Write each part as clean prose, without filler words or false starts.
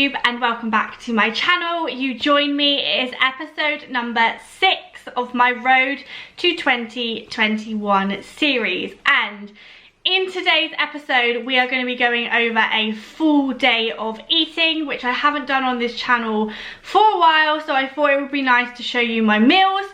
YouTube and welcome back to my channel. You join me, it is episode number 6 of my Road to 2021 series, and in today's episode we are going to be going over a full day of eating, which I haven't done on this channel for a while, so I thought it would be nice to show you my meals.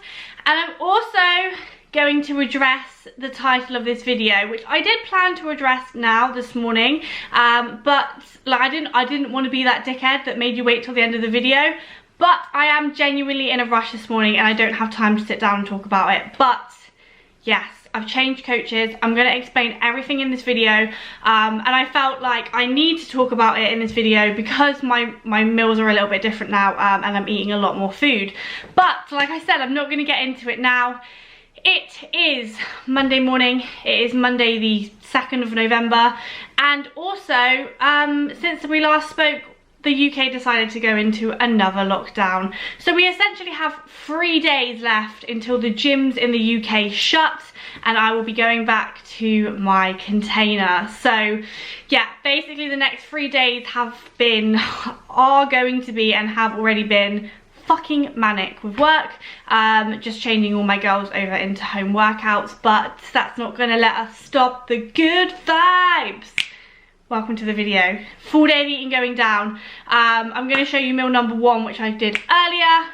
And I'm also going to address the title of this video, which I did plan to address now this morning, but like I didn't want to be that dickhead that made you wait till the end of the video. But I am genuinely in a rush this morning and I don't have time to sit down and talk about it. But yes, I've changed coaches. I'm going to explain everything in this video, and I felt like I need to talk about it in this video because my meals are a little bit different now, and I'm eating a lot more food. But like I said, I'm not going to get into it now. It is Monday morning. It is Monday the 2nd of November, and also since we last spoke, the UK decided to go into another lockdown. So we essentially have 3 days left until the gyms in the UK shut, and I will be going back to my container. So yeah, basically the next 3 days are going to be and have already been fucking manic with work, just changing all my girls over into home workouts, but that's not gonna let us stop the good vibes. Welcome to the video. Full day of eating going down. I'm gonna show you meal number 1, which I did earlier.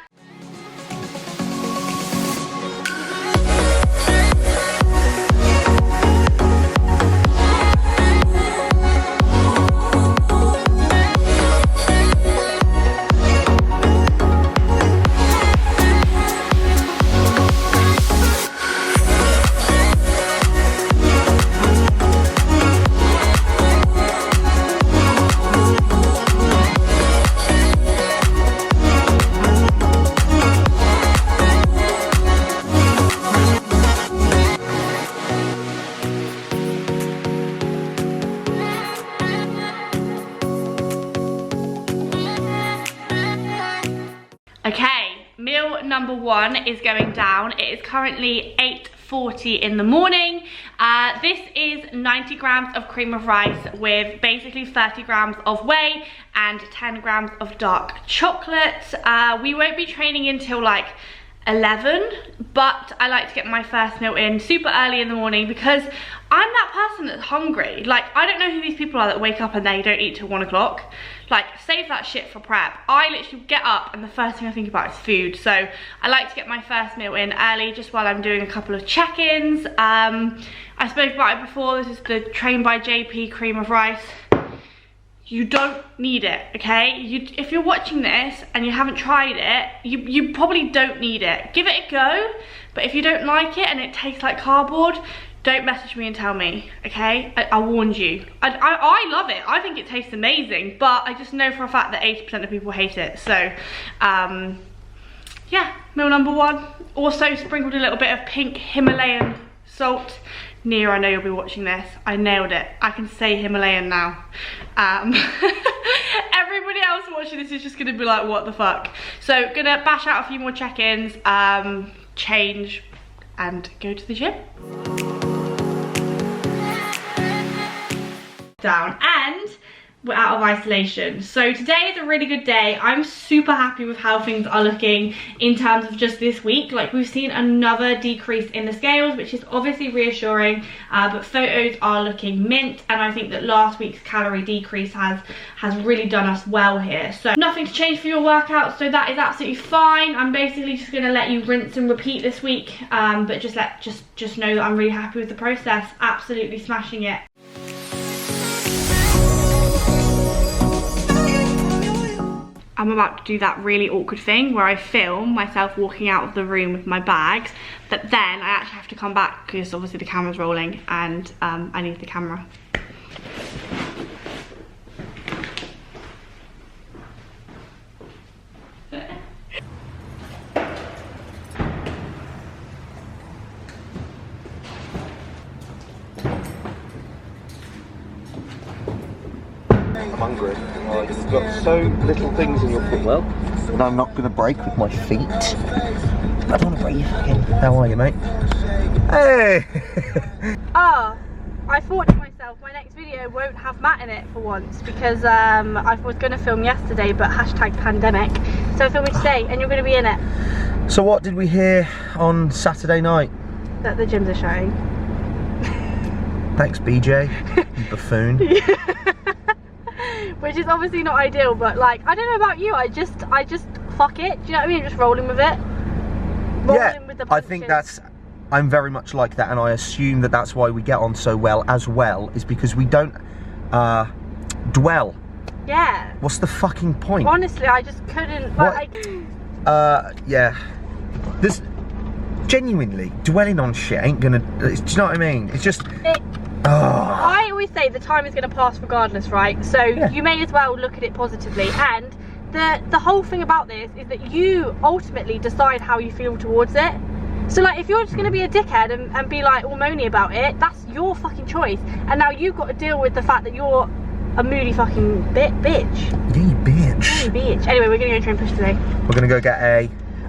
Okay, meal number 1 is going down. It is currently 8:40 in the morning. This is 90 grams of cream of rice with basically 30 grams of whey and 10 grams of dark chocolate. We won't be training until like 11, but I like to get my first meal in super early in the morning because I'm that person that's hungry. Like, I don't know who these people are that wake up and they don't eat till 1 o'clock. Like, save that shit for prep. I literally get up and the first thing I think about is food. So I like to get my first meal in early just while I'm doing a couple of check-ins. I spoke about it before. This is the Train by JP cream of rice. You don't need it, okay? If you're watching this and you haven't tried it, you probably don't need it. Give it a go, but if you don't like it and it tastes like cardboard, don't message me and tell me, okay? I warned you. I love it. I think it tastes amazing, but I just know for a fact that 80% of people hate it. So, yeah, meal number 1. Also sprinkled a little bit of pink Himalayan salt. Nia, I know you'll be watching this. I nailed it. I can say Himalayan now. Everybody else watching this is just gonna be like, what the fuck? So gonna bash out a few more check-ins, change, and go to the gym. Down, and we're out of isolation. So today is a really good day. I'm super happy with how things are looking in terms of just this week. Like, we've seen another decrease in the scales, which is obviously reassuring, but photos are looking mint, and I think that last week's calorie decrease has really done us well here. So nothing to change for your workout, so that is absolutely fine. I'm basically just gonna let you rinse and repeat this week, but just know that I'm really happy with the process. Absolutely smashing it. I'm about to do that really awkward thing where I film myself walking out of the room with my bags, but then I actually have to come back because obviously the camera's rolling and I need the camera. I'm hungry. You've got so little things in your footwell, and I'm not going to break with my feet. I don't want to break you. How are you, mate? Hey! I thought to myself, myself, my next video won't have Matt in it for once because I was going to film yesterday, but hashtag pandemic. So I'm filming today and you're going to be in it. So what did we hear on Saturday night? That the gyms are showing. Thanks, BJ, you buffoon. Which is obviously not ideal, but like, I don't know about you, I just fuck it. Do you know what I mean? Just rolling with it. Rolling with the punches. I think I'm very much like that, and I assume that that's why we get on so well, is because we don't dwell. Yeah. What's the fucking point? Honestly, I just couldn't. Like, yeah. This genuinely dwelling on shit ain't gonna. Do you know what I mean? It's just. I always say the time is gonna pass regardless, right? So you may as well look at it positively. And the whole thing about this is that you ultimately decide how you feel towards it. So like, if you're just gonna be a dickhead and be like all moany about it, that's your fucking choice. And now you've got to deal with the fact that you're a moody fucking bitch. Yeah, you bitch. Yeah, you bitch. Anyway, we're gonna go try and push today. We're gonna go get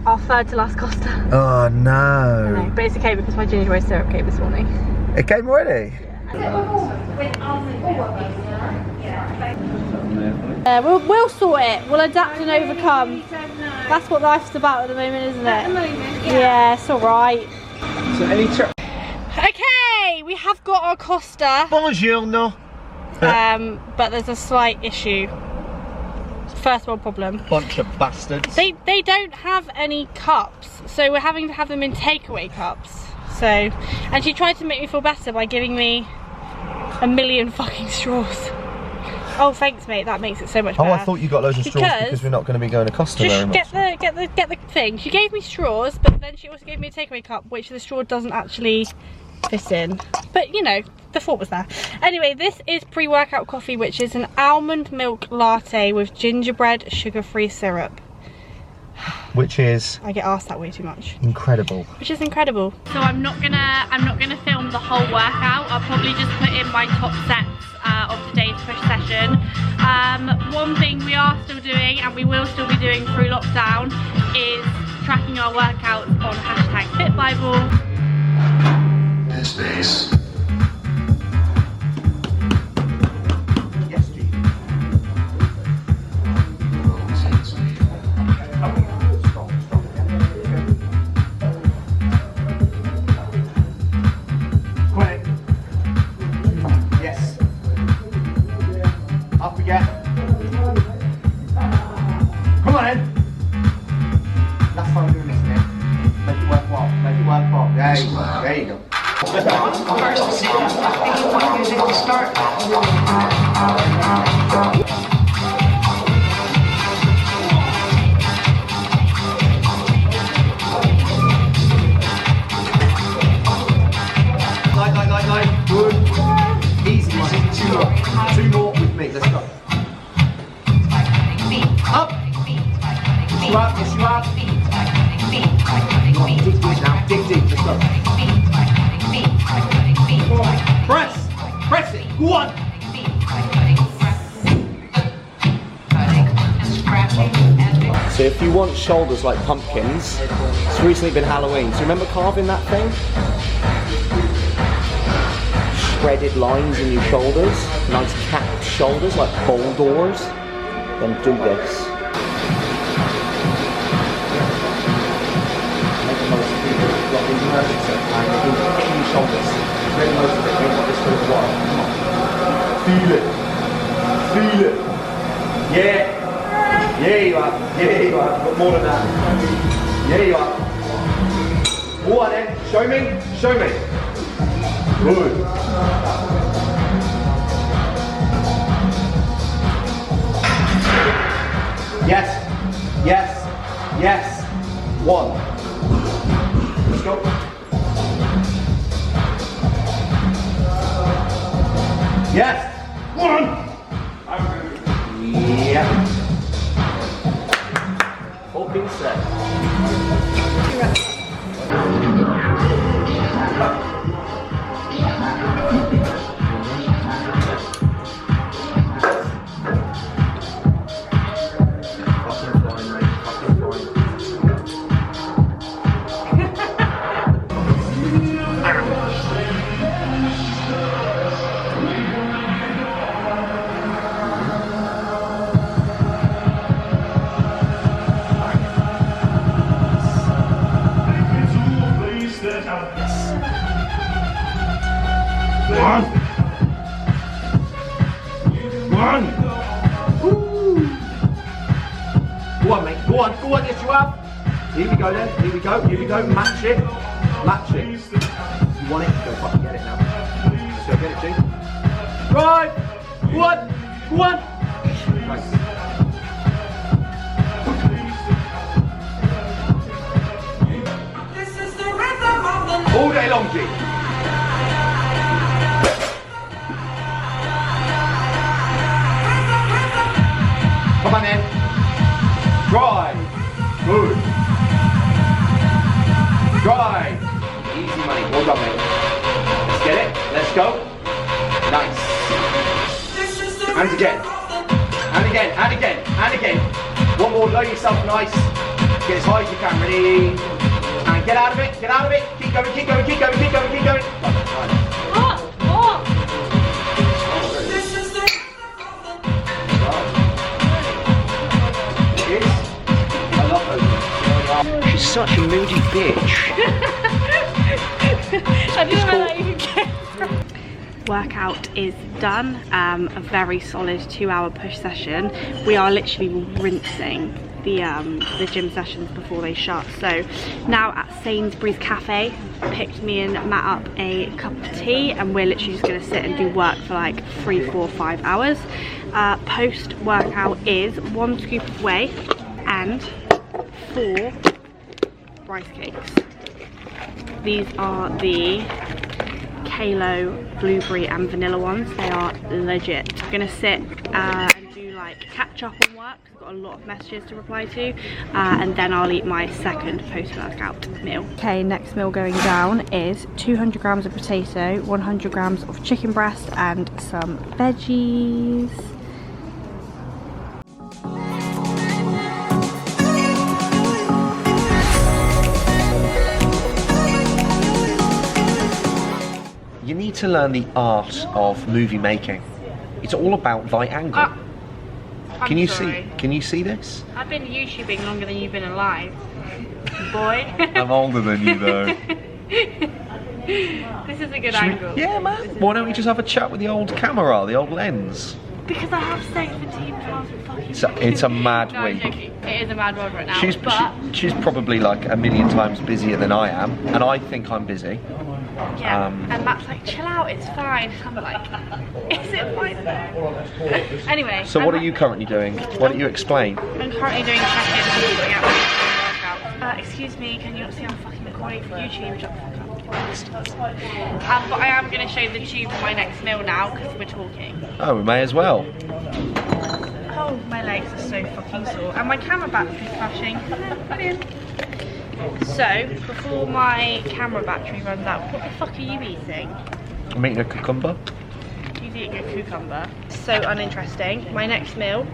our third to last Costa. Oh no. I know, but it's okay because my ginger roast syrup came this morning. It came already? Yeah. We'll sort it. We'll adapt and overcome. That's what life's about at the moment, isn't it? At the moment, yeah. It's alright. So any okay, we have got our Costa. Buongiorno. But there's a slight issue. First world problem. Bunch of bastards. They don't have any cups, so we're having to have them in takeaway cups. So, and she tried to make me feel better by giving me a million fucking straws. Oh, thanks, mate. That makes it so much better. Oh, I thought you got loads of straws because we're not going to be going to Costa very much. Just get the thing. She gave me straws, but then she also gave me a takeaway cup, which the straw doesn't actually fit in. But you know, the thought was there. Anyway, this is pre-workout coffee, which is an almond milk latte with gingerbread sugar-free syrup. Which is, I get asked that way too much. Incredible. Which is incredible. So I'm not gonna film the whole workout. I'll probably just put in my top sets of today's push session. One thing we are still doing, and we will still be doing through lockdown, is tracking our workouts on hashtag FitBible. Space. There you go. Night. Good. Easy. Two more with me. Let's go. Up. Push you up. Dig deep now. Dig deep. Let's go. Press it. Go on. So if you want shoulders like pumpkins, it's recently been Halloween. So remember carving that thing? Shredded lines in your shoulders, nice capped shoulders like boulders. Then do this. Make the most of people who've got these nerves and they do in your shoulders. Make the most of it. You've got this for a while. Come on. Feel it. Yeah. Yeah, you are. Got more than that. Yeah, you are. Go on then. Show me. Good. Yes. One. Let's go. Yes. One. Yeah. All being set. on, mate. Go on, yes you have. Here we go then, here we go, match it. Match it. You want it? Go fucking get it now. Let's go get it, G. Right! Go on! Right. All day long, G. Come on in. Drive. Good. Drive. Easy money. Well done, mate. Let's get it. Let's go. Nice. And again. And again. And again. And again. One more. Low yourself nice. Get as high as you can. Ready? And get out of it. Get out of it. Keep going. Keep going. Keep going. Keep going. Keep going. What? What? She's such a moody bitch. I don't know where that even came from. Workout is done. A very solid 2-hour push session. We are literally rinsing the gym sessions before they shut. So now at Sainsbury's Cafe, picked me and Matt up a cup of tea, and we're literally just going to sit and do work for like 3, 4, 5 hours. Post workout is 1 scoop of whey and 4 rice cakes. These are the Kalo blueberry and vanilla ones. They are legit. I'm gonna sit and do like catch up on work. I've got a lot of messages to reply to, and then I'll eat my second post-workout meal. Okay, next meal going down is 200 grams of potato, 100 grams of chicken breast, and some veggies. You need to learn the art of movie making. It's all about thy angle. Can you see this? I've been YouTubing longer than you've been alive, boy. I'm older than you though. This is a good angle. Yeah, man. Why don't we just have a chat with the old camera, the old lens? Because I have 17 pounds of fucking. It's a mad no, week. I'm joking. It is a mad world right now. She's probably like 1,000,000 times busier than I am, and I think I'm busy. Yeah, and Matt's like, chill out, it's fine. I'm like, is it fine though? Anyway. So what are you currently doing? Why don't you explain? I'm currently doing check-ins and sorting out workout. Excuse me, can you not see I'm fucking recording for YouTube? Shut the fuck up. But I am going to show the tube for my next meal now because we're talking. Oh, we may as well. Oh, my legs are so fucking sore. And my camera battery's crashing. Brilliant. So, before my camera battery runs out, what the fuck are you eating? I'm eating a cucumber. He's eating a cucumber. So uninteresting. My next meal,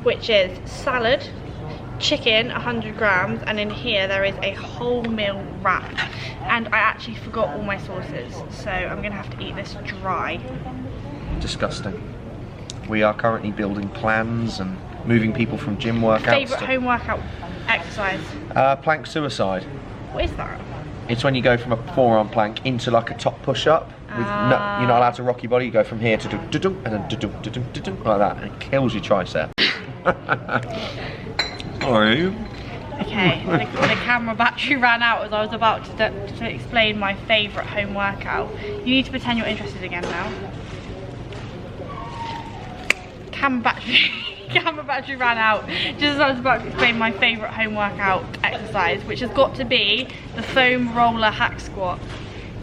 which is salad, chicken, 100 grams, and in here there is a wholemeal wrap. And I actually forgot all my sauces, so I'm gonna have to eat this dry. Disgusting. We are currently building plans and moving people from gym workouts. Favourite home workout exercise? Plank suicide. What is that? It's when you go from a forearm plank into like a top push-up. You're not allowed to rock your body. You go from here to do-do-do, and then do-do, do-do, do-do, like that, and it kills your tricep. Sorry. Okay, the camera battery ran out as I was about to explain my favourite home workout. You need to pretend you're interested again now. Camera battery ran out just as I was about to explain my favourite home workout exercise, which has got to be the foam roller hack squat.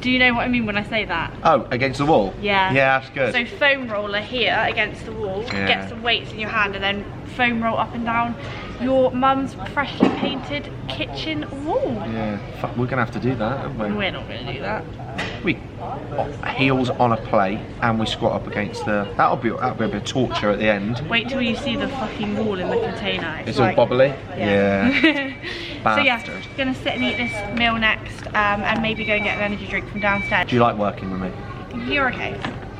Do you know what I mean when I say that? Oh, against the wall? Yeah. Yeah, that's good. So foam roller here against the wall, get some weights in your hand and then foam roll up and down your mum's freshly painted kitchen wall. Yeah, fuck, we're gonna have to do that, aren't we? We're not gonna do that. We heels on a plate and we squat up against the. That'll be a bit of torture at the end. Wait till you see the fucking wall in the container. It's all bobbly. Yeah. So yeah, gonna sit and eat this meal next, and maybe go and get an energy drink from downstairs. Do you like working with me? You're okay,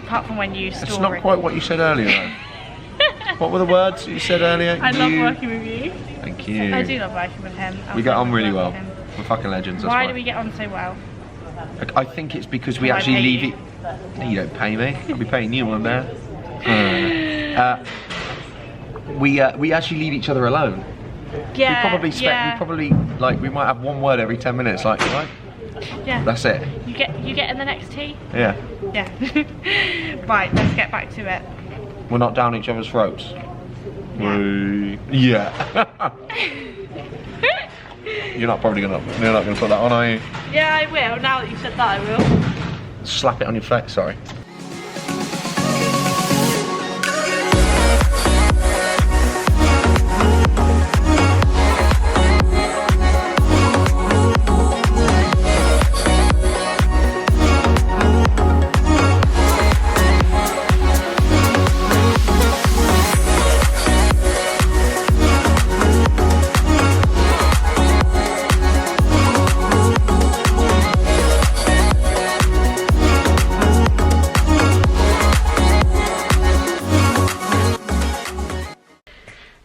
apart from when you store. It's not quite what you said earlier though. What were the words you said earlier? I love working with you. Thank you. I do love working with him. We get on really well. We're fucking legends. Why do we get on so well? I think it's because we actually leave it. You don't pay me. I'll be paying you one day. We actually leave each other alone. Yeah. We probably like we might have one word every 10 minutes, like right. Yeah. That's it. You get in the next tea? Yeah. Yeah. Right, let's get back to it. We're not down each other's throats. Yeah. Yeah. You're not gonna put that on, are you? Yeah, I will. Now that you said that, I will. Slap it on your face, sorry.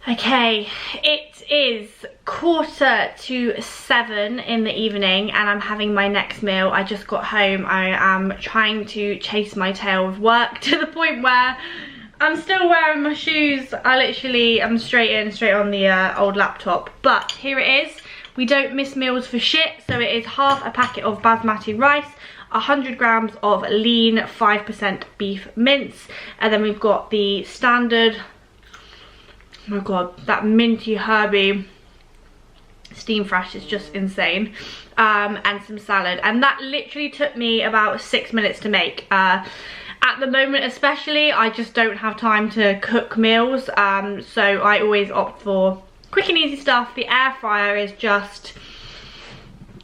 Okay, it is 6:45 in the evening and I'm having my next meal. I just got home. I am trying to chase my tail with work to the point where I'm still wearing my shoes. I'm straight in, straight on the old laptop. But here it is. We don't miss meals for shit. So it is half a packet of basmati rice, 100 grams of lean 5% beef mince, and then we've got the standard, oh my god, that minty herby steam fresh is just insane, and some salad, and that literally took me about 6 minutes to make. At the moment especially, I just don't have time to cook meals, so I always opt for quick and easy stuff. The air fryer is just,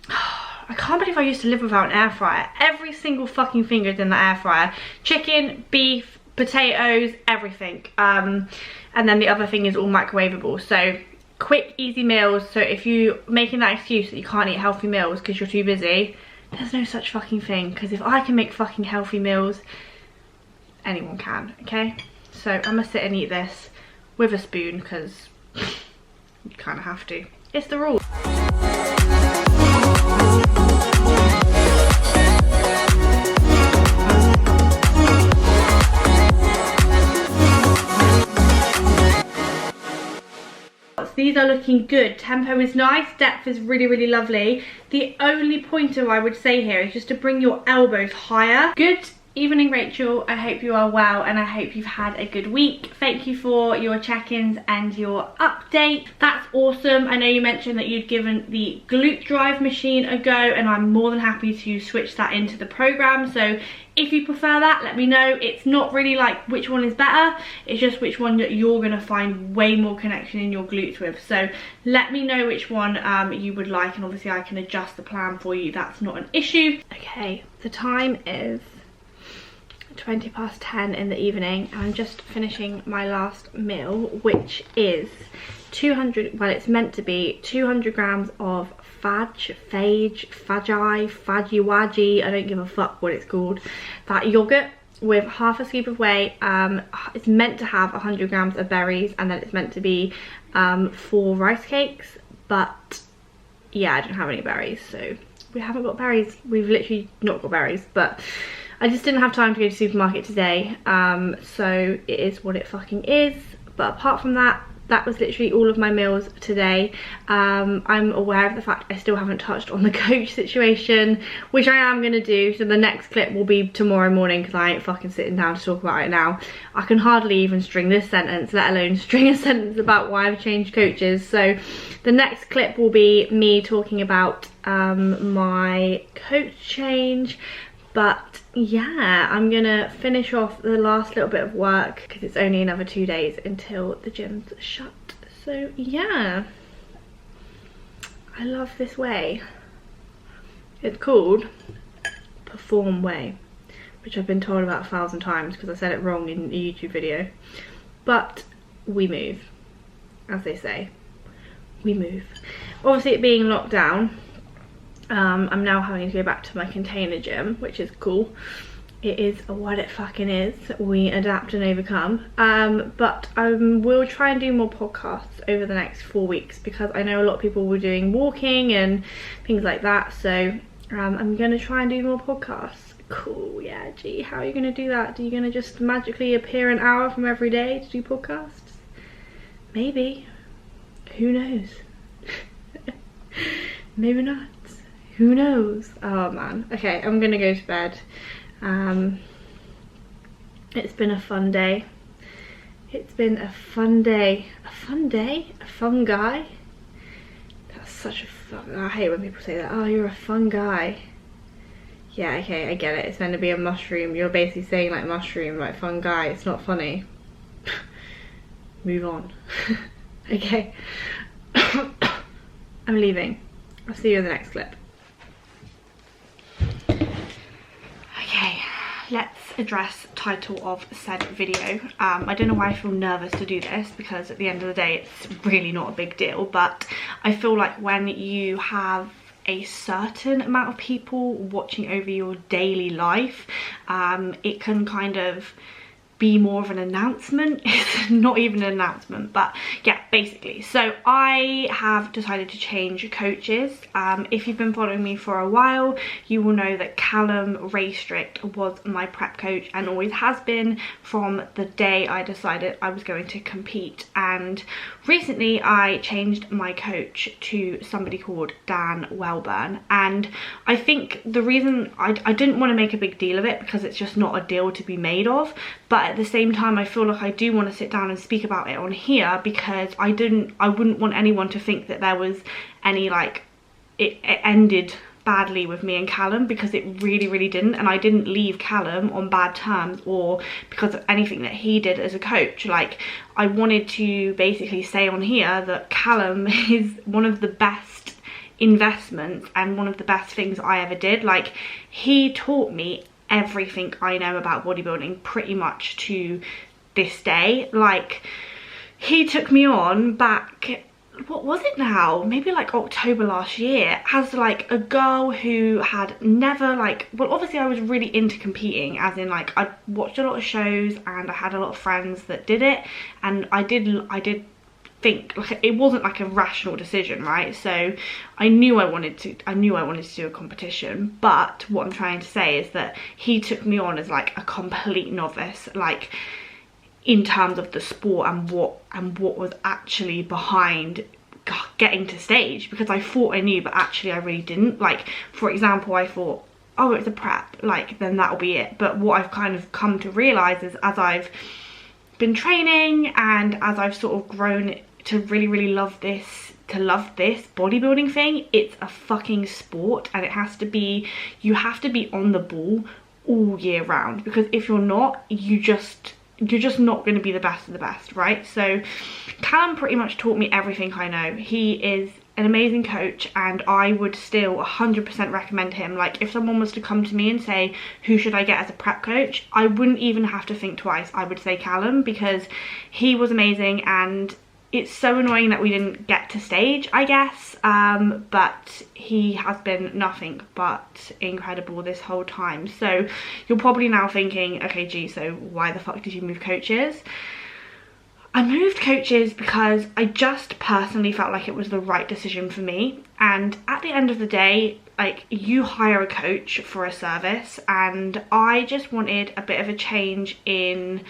I can't believe I used to live without an air fryer. Every single fucking thing is in the air fryer. Chicken, beef, potatoes, everything. And then the other thing is all microwavable. So quick, easy meals. So if you're making that excuse that you can't eat healthy meals because you're too busy, there's no such fucking thing. Because if I can make fucking healthy meals, anyone can, okay? So I'm gonna sit and eat this with a spoon because you kind of have to. It's the rule. These are looking good. Tempo is nice, depth is really, really lovely. The only pointer I would say here is just to bring your elbows higher. Good evening, Rachel. I hope you are well and I hope you've had a good week. Thank you for your check-ins and your update. That's awesome. I know you mentioned that you'd given the glute drive machine a go and I'm more than happy to switch that into the program. So if you prefer that, let me know. It's not really like which one is better, it's just which one that you're gonna find way more connection in your glutes with. So let me know which one you would like, and obviously I can adjust the plan for you. That's not an issue. Okay, the time is 10:20 in the evening and I'm just finishing my last meal, which is 200, well, it's meant to be 200 grams of fagi, I don't give a fuck what it's called, that yogurt with half a scoop of whey. It's meant to have 100 grams of berries, and then it's meant to be 4 rice cakes, but yeah, I don't have any berries, so we haven't got berries. We've literally not got berries, but I just didn't have time to go to the supermarket today, so it is what it fucking is. But apart from that, that was literally all of my meals today. I'm aware of the fact I still haven't touched on the coach situation, which I am going to do. So the next clip will be tomorrow morning because I ain't fucking sitting down to talk about it now. I can hardly even string this sentence, let alone string a sentence about why I've changed coaches. So the next clip will be me talking about my coach change. But yeah, I'm gonna finish off the last little bit of work because it's only another 2 days until the gym's shut. So yeah, I love this whey. It's called Perform Whey, which I've been told about 1,000 times because I said it wrong in a YouTube video. But we move, as they say, we move. Obviously it being locked down, I'm now having to go back to my container gym, which is cool. It is what it fucking is. We adapt and overcome. But I will try and do more podcasts over the next 4 weeks because I know a lot of people were doing walking and things like that. So I'm going to try and do more podcasts. Cool, yeah, gee, how are you going to do that? Are you going to just magically appear an hour from every day to do podcasts? Maybe. who knows? Maybe not. Who knows? Oh man. Okay, I'm gonna go to bed. It's been a fun day. It's been a fun day. A fun day? A fun guy? That's such a fun... I hate when people say that. Oh, you're a fun guy. Yeah, okay, I get it. It's meant to be a mushroom. You're basically saying like mushroom, like fun guy. It's not funny. Move on. Okay. I'm leaving. I'll see you in the next clip. Okay, let's address title of said video. I don't know why I feel nervous to do this, because at the end of the day it's really not a big deal, but I feel like when you have a certain amount of people watching over your daily life, it can kind of be more of an announcement. It's not even an announcement, but yeah, basically. So I have decided to change coaches. If you've been following me for a while, you will know that Callum Raystrict was my prep coach and always has been from the day I decided I was going to compete. And recently I changed my coach to somebody called Dan Welburn, and I think the reason I didn't want to make a big deal of it, because it's just not a deal to be made of, but at the same time I feel like I do want to sit down and speak about it on here, because I wouldn't want anyone to think that there was any, like, it ended badly with me and Callum, because it really didn't. And I didn't leave Callum on bad terms or because of anything that he did as a coach. Like, I wanted to basically say on here that Callum is one of the best investments and one of the best things I ever did. Like, he taught me everything I know about bodybuilding pretty much to this day. Like, he took me on back, what was it now, maybe like October last year, as like a girl who had never, like, well, obviously I was really into competing, as in like I watched a lot of shows and I had a lot of friends that did it, and I did think, like, it wasn't like a rational decision, right? So I knew I wanted to do a competition, but what I'm trying to say is that he took me on as like a complete novice, like in terms of the sport and what was actually behind getting to stage, because I thought I knew, but actually I really didn't. Like, for example, I thought, oh, it's a prep, like, then that'll be it. But what I've kind of come to realize is, as I've been training and as I've sort of grown to really love this bodybuilding thing, it's a fucking sport, and you have to be on the ball all year round, because if you're not, you're just not going to be the best of the best, right? So Callum pretty much taught me everything I know. He is an amazing coach, and I would still 100% recommend him. Like, if someone was to come to me and say, who should I get as a prep coach, I wouldn't even have to think twice. I would say Callum, because he was amazing, and it's so annoying that we didn't get to stage, I guess, but he has been nothing but incredible this whole time. So you're probably now thinking, okay, gee, so why the fuck did you move coaches? I moved coaches because I just personally felt like it was the right decision for me. And at the end of the day, like, you hire a coach for a service, and I just wanted a bit of a change in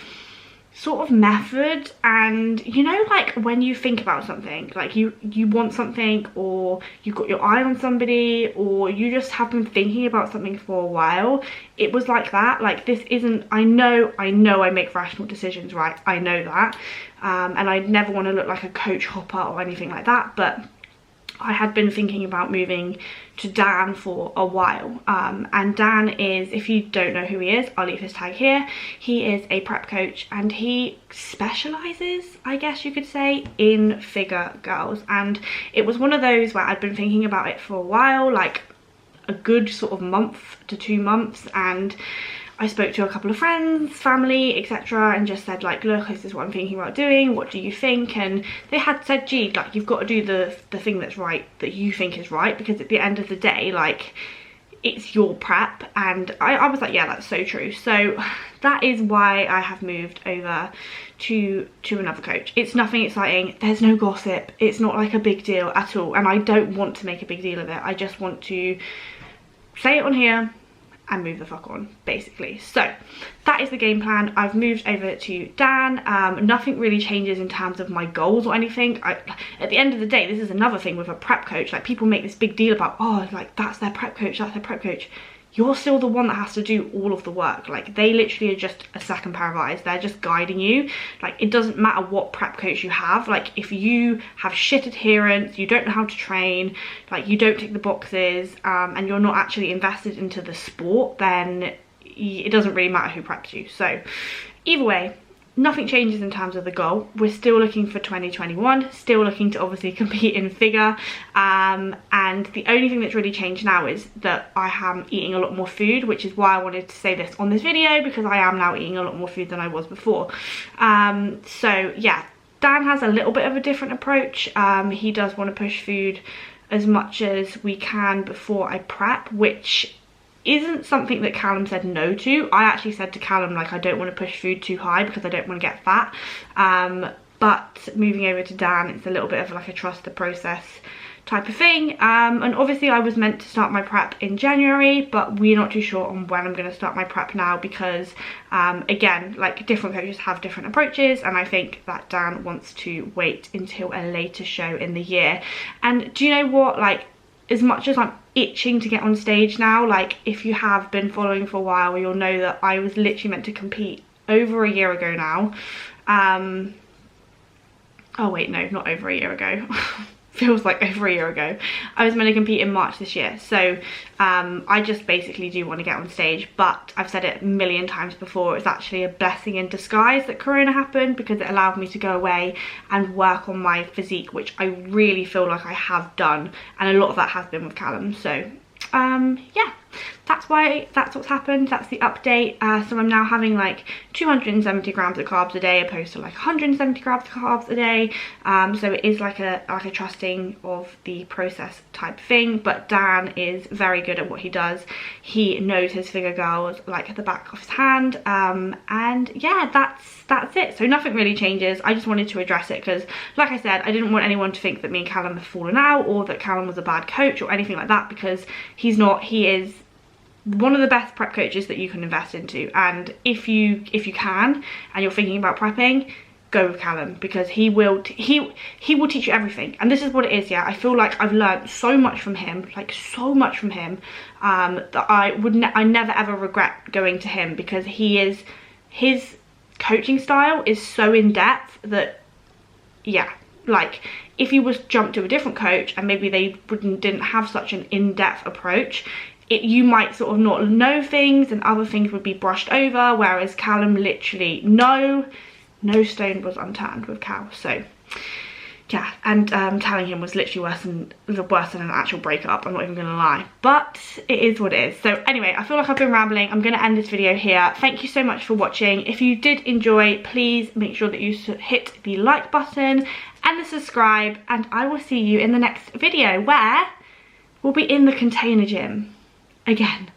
sort of method. And you know, like, when you think about something, like you want something, or you've got your eye on somebody, or you just have been thinking about something for a while, it was like that. Like, this isn't, I know I make rational decisions, right? I know that, and I never want to look like a coach hopper or anything like that, but I had been thinking about moving to Dan for a while, and Dan is, if you don't know who he is, I'll leave his tag here. He is a prep coach, and he specialises, I guess you could say, in figure girls. And it was one of those where I'd been thinking about it for a while, like a good sort of month to 2 months, and I spoke to a couple of friends, family, etc., and just said, like, look, this is what I'm thinking about doing, what do you think? And they had said, gee, like, you've got to do the thing that's right, that you think is right, because at the end of the day, like, it's your prep. And I was like, yeah, that's so true. So that is why I have moved over to another coach. It's nothing exciting, there's no gossip, it's not like a big deal at all, and I don't want to make a big deal of it. I just want to say it on here and move the fuck on, basically. So that is the game plan. I've moved over to Dan. Nothing really changes in terms of my goals or anything. At the end of the day, this is another thing with a prep coach. Like, people make this big deal about, oh, like, that's their prep coach, that's their prep coach. You're still the one that has to do all of the work. Like, they literally are just a second pair of eyes. They're just guiding you. Like, it doesn't matter what prep coach you have. Like, if you have shit adherence, you don't know how to train, like, you don't tick the boxes, and you're not actually invested into the sport, then it doesn't really matter who preps you. So either way, nothing changes in terms of the goal. We're still looking for 2021, still looking to obviously compete in figure, and the only thing that's really changed now is that I am eating a lot more food, which is why I wanted to say this on this video, because I am now eating a lot more food than I was before. So yeah, Dan has a little bit of a different approach. He does want to push food as much as we can before I prep, which isn't something that Callum said no to. I actually said to Callum, like, I don't want to push food too high because I don't want to get fat. But moving over to Dan, it's a little bit of like a trust the process type of thing. And obviously I was meant to start my prep in January, but we're not too sure on when I'm going to start my prep now, because again, like, different coaches have different approaches, and I think that Dan wants to wait until a later show in the year. And do you know what, like, as much as I'm itching to get on stage now, like, if you have been following for a while, you'll know that I was literally meant to compete over a year ago now. Oh wait, no, not over a year ago. Feels like over a year ago. I was meant to compete in March this year, so I just basically do want to get on stage, but I've said it a million times before, it's actually a blessing in disguise that Corona happened, because it allowed me to go away and work on my physique, which I really feel like I have done, and a lot of that has been with Callum. So yeah, that's what's happened. That's the update. So I'm now having like 270 grams of carbs a day opposed to like 170 grams of carbs a day. So it is like a trusting of the process type thing, but Dan is very good at what he does. He knows his figure girls like the back of his hand, and yeah, that's it. So nothing really changes. I just wanted to address it because, like I said, I didn't want anyone to think that me and Callum have fallen out or that Callum was a bad coach or anything like that, because he's not. He is one of the best prep coaches that you can invest into, and if you can and you're thinking about prepping, go with Callum, because he will teach you everything. And this is what it is. Yeah, I feel like I've learned so much from him, like so much from him, that I never ever regret going to him, because his coaching style is so in depth that, yeah, like, if you was jumped to a different coach and maybe they didn't have such an in-depth approach, you might sort of not know things and other things would be brushed over, whereas Callum literally, no stone was unturned with Cal. So yeah, and telling him was literally worse than an actual breakup, I'm not even gonna lie, but it is what it is. So anyway, I feel like I've been rambling. I'm gonna end this video here. Thank you so much for watching. If you did enjoy, please make sure that you hit the like button and the subscribe, and I will see you in the next video, where we'll be in the container gym again.